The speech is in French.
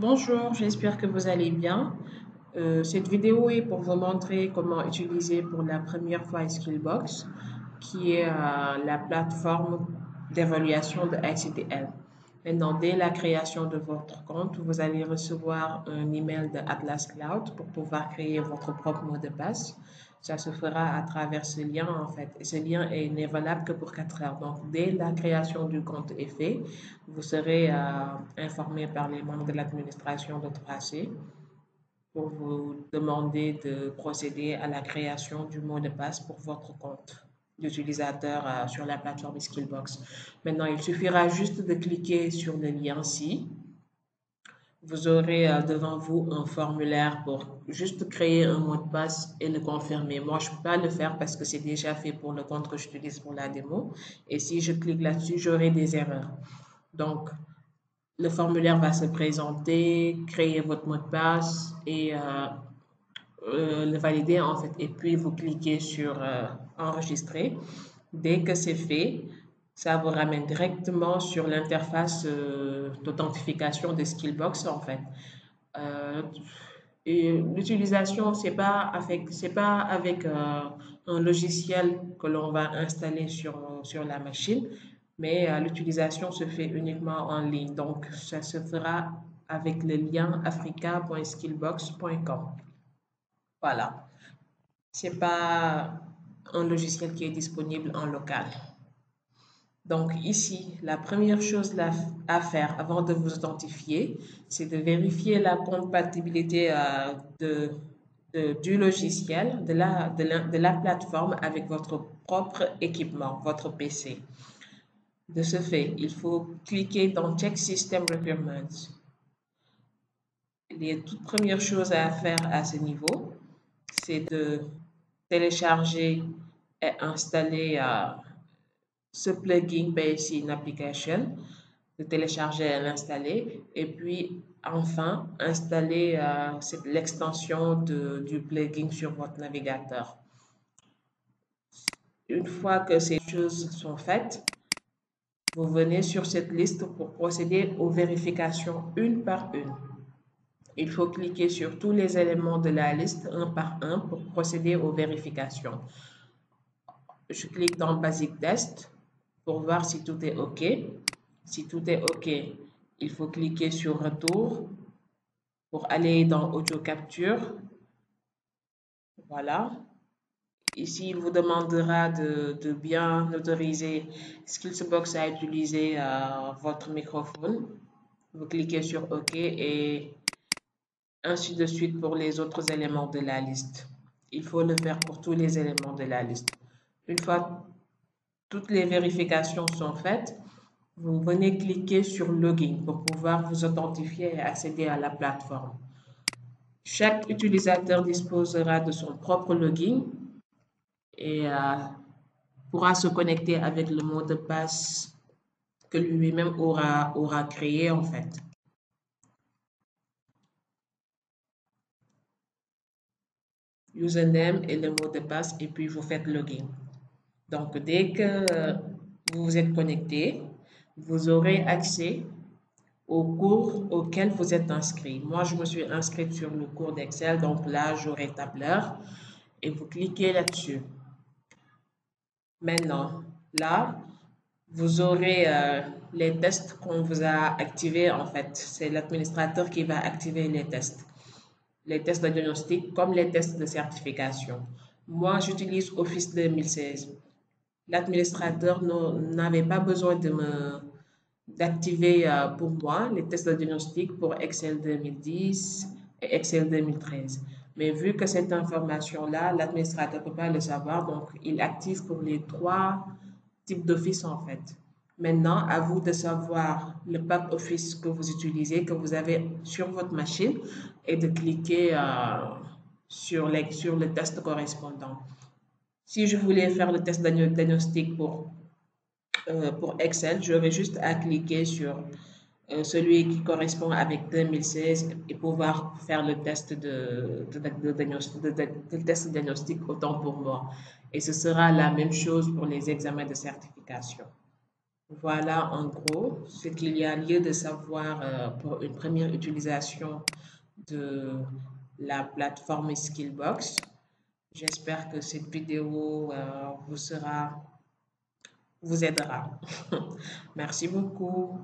Bonjour, j'espère que vous allez bien. Cette vidéo est pour vous montrer comment utiliser pour la première fois Skillbox, qui est la plateforme d'évaluation de ICTL. Maintenant, dès la création de votre compte, vous allez recevoir un email de Atlas Cloud pour pouvoir créer votre propre mot de passe. Ça se fera à travers ce lien en fait. Et ce lien n'est valable que pour 4 heures. Donc, dès la création du compte est fait, vous serez informé par les membres de l'administration de 3C pour vous demander de procéder à la création du mot de passe pour votre compte d'utilisateur sur la plateforme Skillbox. Maintenant, il suffira juste de cliquer sur le lien-ci. Vous aurez devant vous un formulaire pour juste créer un mot de passe et le confirmer. Moi, je ne peux pas le faire parce que c'est déjà fait pour le compte que j'utilise pour la démo. Et si je clique là-dessus, j'aurai des erreurs. Donc, le formulaire va se présenter, créer votre mot de passe et le valider en fait. Et puis, vous cliquez sur enregistrer. Dès que c'est fait, ça vous ramène directement sur l'interface d'authentification de Skillbox en fait. Euh, et l'utilisation, c'est pas avec un logiciel que l'on va installer sur la machine, mais l'utilisation se fait uniquement en ligne. Donc, ça se fera avec le lien africa.skillbox.com. Voilà. C'est pas un logiciel qui est disponible en local. Donc ici, la première chose à faire avant de vous authentifier, c'est de vérifier la compatibilité du logiciel, de la plateforme avec votre propre équipement, votre PC. De ce fait, il faut cliquer dans Check System Requirements. Les toutes premières choses à faire à ce niveau, c'est de télécharger et installer ce plugin BSC Application, de télécharger et l'installer, et puis enfin installer l'extension du plugin sur votre navigateur. Une fois que ces choses sont faites, vous venez sur cette liste pour procéder aux vérifications une par une. Il faut cliquer sur tous les éléments de la liste un par un pour procéder aux vérifications. Je clique dans Basic Test pour voir si tout est OK. Si tout est OK, il faut cliquer sur Retour pour aller dans Audio Capture. Voilà. Ici, il vous demandera de bien autoriser Skillbox à utiliser votre microphone. Vous cliquez sur OK et ainsi de suite pour les autres éléments de la liste. Il faut le faire pour tous les éléments de la liste. Une fois toutes les vérifications sont faites, vous venez cliquer sur Login pour pouvoir vous authentifier et accéder à la plateforme. Chaque utilisateur disposera de son propre login et pourra se connecter avec le mot de passe que lui-même aura créé en fait. Username et le mot de passe et puis vous faites login. Donc dès que vous vous êtes connecté, vous aurez accès au cours auquel vous êtes inscrit. Moi, je me suis inscrite sur le cours d'Excel, donc là, j'aurai tableur et vous cliquez là-dessus. Maintenant, là, vous aurez les tests qu'on vous a activés en fait. C'est l'administrateur qui va activer les tests. Les tests de diagnostic comme les tests de certification. Moi, j'utilise Office 2016. L'administrateur n'avait pas besoin d'activer pour moi les tests de diagnostic pour Excel 2010 et Excel 2013. Mais vu que cette information-là, l'administrateur ne peut pas le savoir, donc il active pour les trois types d'office en fait. Maintenant, à vous de savoir le pack Office que vous utilisez, que vous avez sur votre machine et de cliquer sur le test correspondant. Si je voulais faire le test de diagnostic pour Excel, j'aurais juste à cliquer sur celui qui correspond avec 2016 et pouvoir faire le test de test diagnostic autant pour moi. Et ce sera la même chose pour les examens de certification. Voilà en gros ce qu'il y a lieu de savoir pour une première utilisation de la plateforme Skillbox. J'espère que cette vidéo vous aidera. Merci beaucoup.